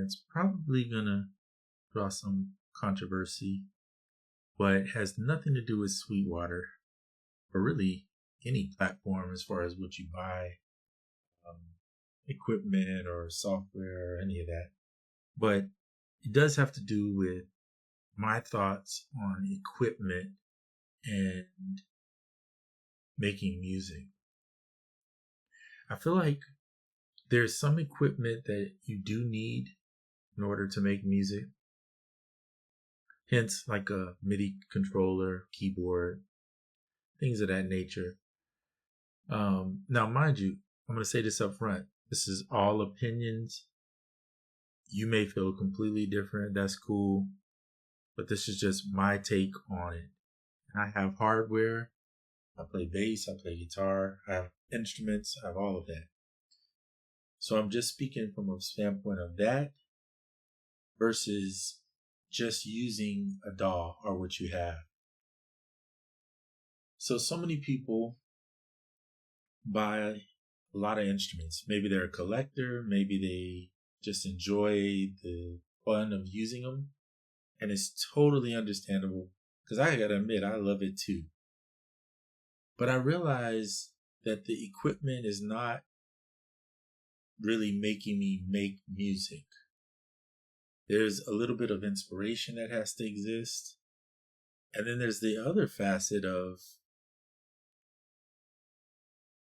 it's probably gonna draw some controversy, but has nothing to do with Sweetwater or really any platform as far as what you buy, um, equipment or software or any of that. But it does have to do with my thoughts on equipment and making music. I feel like there's some equipment that you do need in order to make music. Hence, like a MIDI controller, keyboard, things of that nature. Now, mind you, I'm going to say this up front. This is all opinions. You may feel completely different. That's cool. But this is just my take on it. I have hardware. I play bass. I play guitar. I have instruments. I have all of that. So I'm just speaking from a standpoint of that versus just using a DAW or what you have. So many people buy a lot of instruments. Maybe they're a collector. Maybe they just enjoy the fun of using them. And it's totally understandable because I gotta admit, I love it too. But I realize that the equipment is not really making me make music. There's a little bit of inspiration that has to exist. And then there's the other facet of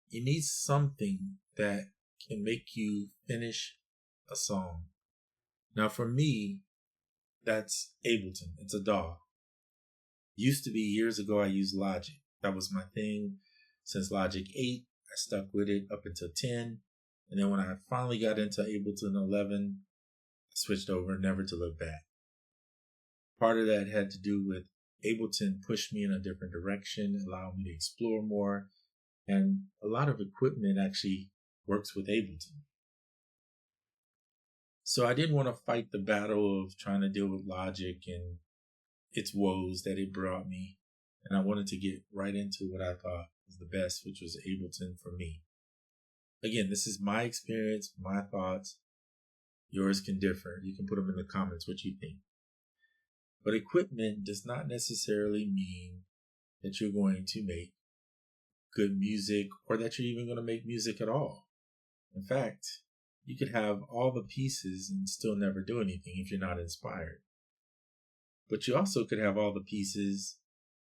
you need something that can make you finish a song. Now for me, that's Ableton. It's a DAW. Used to be years ago, I used Logic. That was my thing. Since Logic 8, I stuck with it up until 10. And then when I finally got into Ableton 11, I switched over, never to look back. Part of that had to do with Ableton pushed me in a different direction, allowed me to explore more. And a lot of equipment actually works with Ableton. So I didn't want to fight the battle of trying to deal with Logic and its woes that it brought me. And I wanted to get right into what I thought was the best, which was Ableton for me. Again, this is my experience, my thoughts. Yours can differ. You can put them in the comments what you think. But equipment does not necessarily mean that you're going to make good music or that you're even going to make music at all. In fact, you could have all the pieces and still never do anything if you're not inspired. But you also could have all the pieces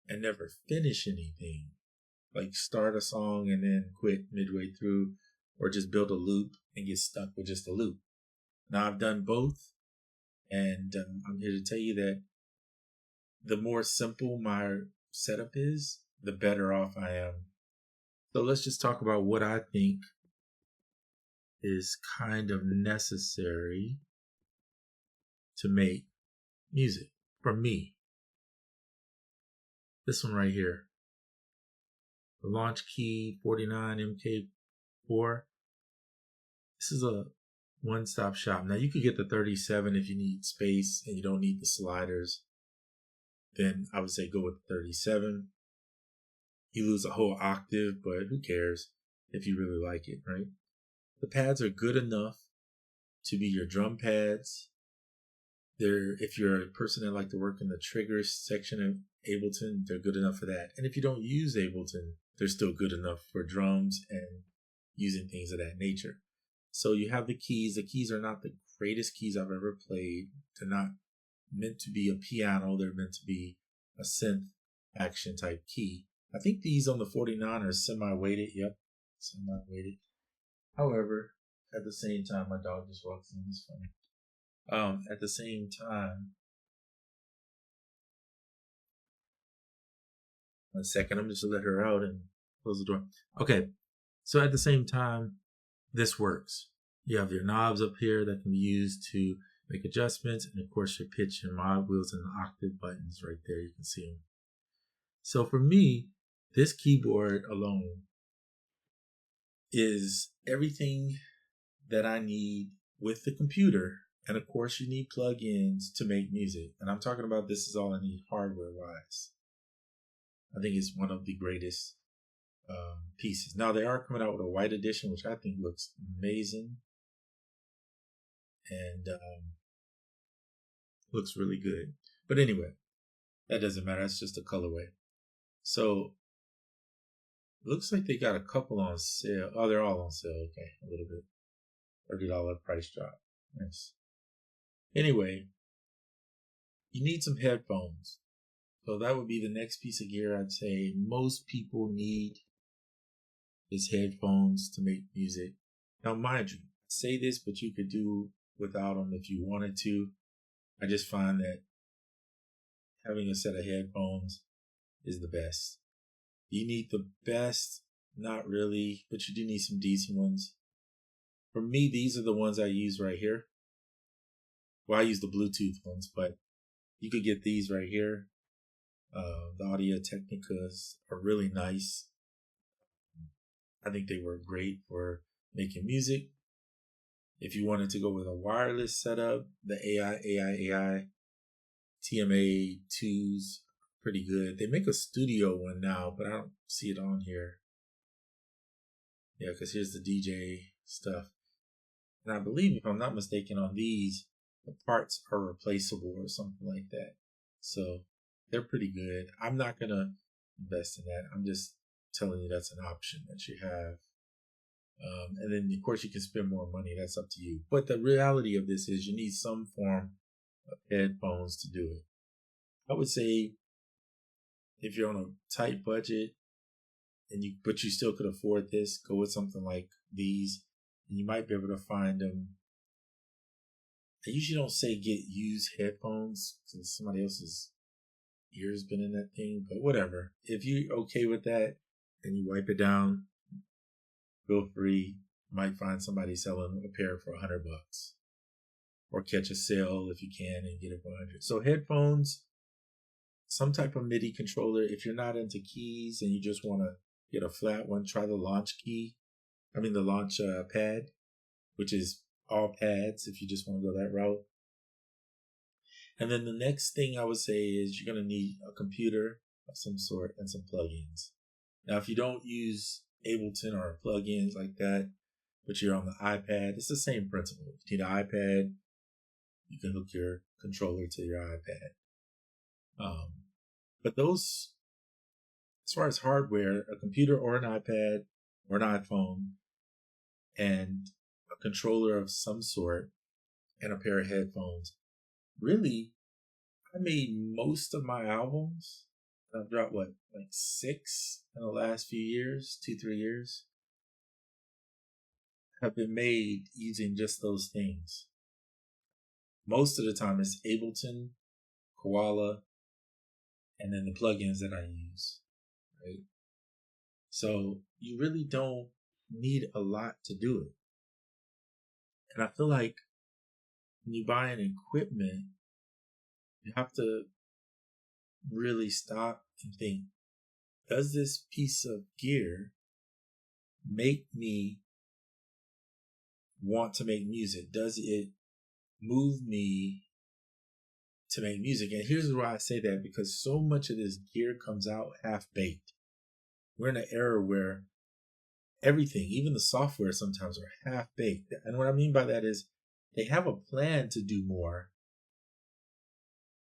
and never finish anything, like start a song and then quit midway through, or just build a loop and get stuck with just a loop. Now I've done both, and I'm here to tell you that the more simple my setup is, the better off I am. So let's just talk about what I think is kind of necessary to make music for me. This one right here, the Launch Key 49 MK4. This is a one-stop shop. Now you could get the 37 if you need space and you don't need the sliders. Then I would say go with the 37. You lose a whole octave, but who cares if you really like it, right? The pads are good enough to be your drum pads. If you're a person that like to work in the triggers section of Ableton, they're good enough for that. And if you don't use Ableton, they're still good enough for drums and using things of that nature. So you have the keys. The keys are not the greatest keys I've ever played. They're not meant to be a piano. They're meant to be a synth action type key. I think these on the 49 are semi-weighted. Yep, semi-weighted. However, at the same time, my dog just walks in. It's funny. At the same time, 1 second, I'm just gonna let her out and close the door. Okay, so at the same time, this works. You have your knobs up here that can be used to make adjustments, and of course your pitch and mod wheels and the octave buttons right there. You can see them. So for me, this keyboard alone is everything that I need with the computer. And of course you need plugins to make music. And I'm talking about this is all I need hardware wise. I think it's one of the greatest pieces. Now they are coming out with a white edition, which I think looks amazing. And Looks really good. But anyway, that doesn't matter. That's just a colorway. So looks like they got a couple on sale. Oh, they're all on sale. Okay, a little bit. $30 price drop. Nice. Anyway, you need some headphones. So that would be the next piece of gear I'd say most people need is headphones to make music. Now, mind you, I say this, but you could do without them if you wanted to. I just find that having a set of headphones is the best. You need the best, not really, but you do need some decent ones. For me, these are the ones I use right here. Well, I use the Bluetooth ones, but you could get these right here. The Audio Technicas are really nice. I think they work great for making music. If you wanted to go with a wireless setup, the AI TMA 2s are pretty good. They make a studio one now, but I don't see it on here. Yeah, because here's the DJ stuff. And I believe, if I'm not mistaken, on these, the parts are replaceable or something like that. So they're pretty good. I'm not going to invest in that. I'm just telling you that's an option that you have. And then, of course, you can spend more money. That's up to you. But the reality of this is you need some form of headphones to do it. I would say if you're on a tight budget but you still could afford this, go with something like these, and you might be able to find them. I usually don't say get used headphones because somebody else's ears been in that thing, but whatever. If you're okay with that and you wipe it down, feel free. You might find somebody selling a pair for $100, or catch a sale if you can and get it for $100. So headphones, some type of MIDI controller. If you're not into keys and you just want to get a flat one, try the launch the launch pad, which is all pads if you just want to go that route. And then the next thing I would say is you're going to need a computer of some sort and some plugins. Now, if you don't use Ableton or plugins like that, but you're on the iPad, it's the same principle. If you need an iPad, you can hook your controller to your iPad. But those, as far as hardware, a computer or an iPad or an iPhone and a controller of some sort and a pair of headphones. Really, I made most of my albums. I've dropped like 6 in the last few years, 2-3 years, have been made using just those things. Most of the time it's Ableton, Koala, and then the plugins that I use, right? So you really don't need a lot to do it. And I feel like when you buy an equipment, you have to really stop and think, does this piece of gear make me want to make music? Does it move me to make music? And here's why I say that, because so much of this gear comes out half-baked. We're in an era where everything, even the software, sometimes are half-baked. And what I mean by that is they have a plan to do more,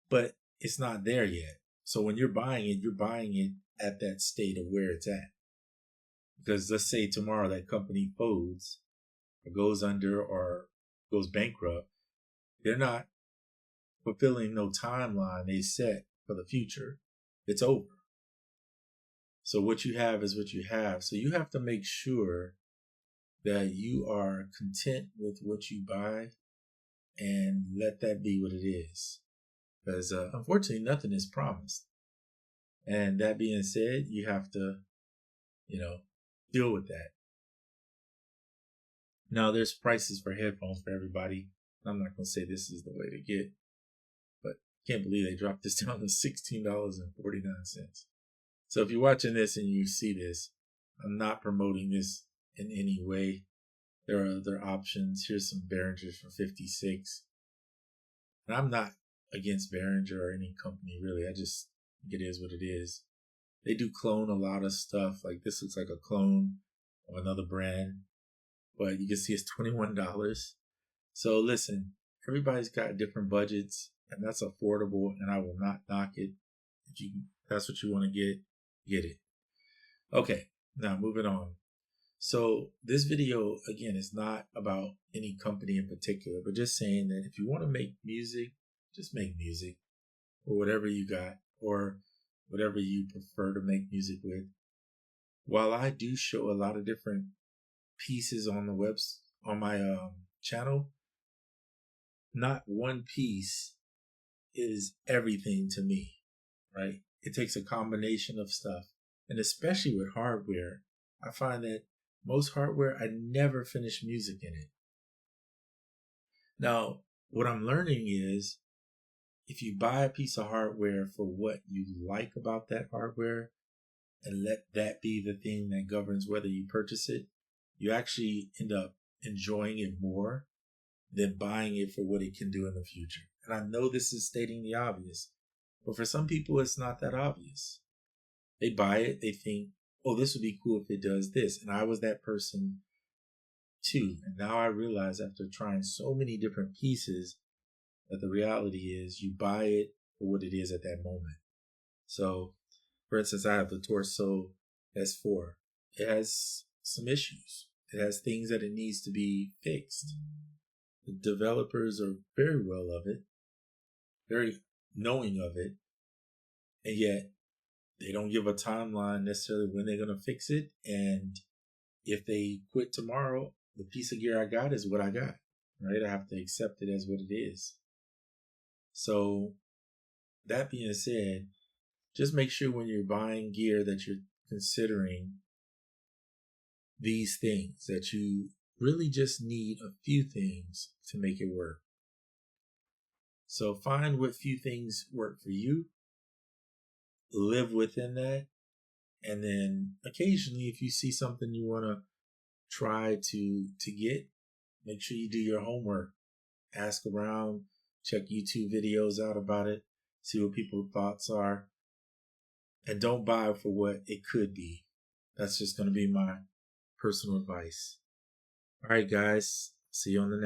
but it's not there yet. So when you're buying it at that state of where it's at. Because let's say tomorrow that company folds or goes under or goes bankrupt, they're not fulfilling no timeline they set for the future. It's over. So what you have is what you have. So you have to make sure that you are content with what you buy and let that be what it is. Because unfortunately, nothing is promised. And that being said, you have to, deal with that. Now, there's prices for headphones for everybody. I'm not going to say this is the way to get, but I can't believe they dropped this down to $16.49. So if you're watching this and you see this, I'm not promoting this in any way. There are other options. Here's some Behringers for $56. And I'm not against Behringer or any company, really. I just think it is what it is. They do clone a lot of stuff. Like this looks like a clone of another brand, but you can see it's $21. So listen, everybody's got different budgets. and that's affordable, and I will not knock it. If that's what you want to get it. Okay, now moving on. So this video, again, is not about any company in particular, but just saying that if you want to make music, just make music, or whatever you got, or whatever you prefer to make music with. While I do show a lot of different pieces on my channel, not one piece is everything to me, right? It takes a combination of stuff, and especially with hardware, I find that most hardware, I never finish music in it. Now, what I'm learning is if you buy a piece of hardware for what you like about that hardware and let that be the thing that governs whether you purchase it, you actually end up enjoying it more than buying it for what it can do in the future. And I know this is stating the obvious, but for some people, it's not that obvious. They buy it, they think, oh, this would be cool if it does this. And I was that person too. And now I realize after trying so many different pieces that the reality is you buy it for what it is at that moment. So, for instance, I have the Torso S4. It has some issues. It has things that it needs to be fixed. The developers are very well of it, very knowing of it, and yet they don't give a timeline necessarily when they're going to fix it. And if they quit tomorrow, the piece of gear I got is what I got, right? I have to accept it as what it is. So that being said, just make sure when you're buying gear that you're considering these things, that you really just need a few things to make it work. So find what few things work for you, live within that, and then occasionally if you see something you want to try to get, make sure you do your homework. Ask around, check YouTube videos out about it, see what people's thoughts are, and don't buy for what it could be. That's just going to be my personal advice. All right, guys, see you on the next.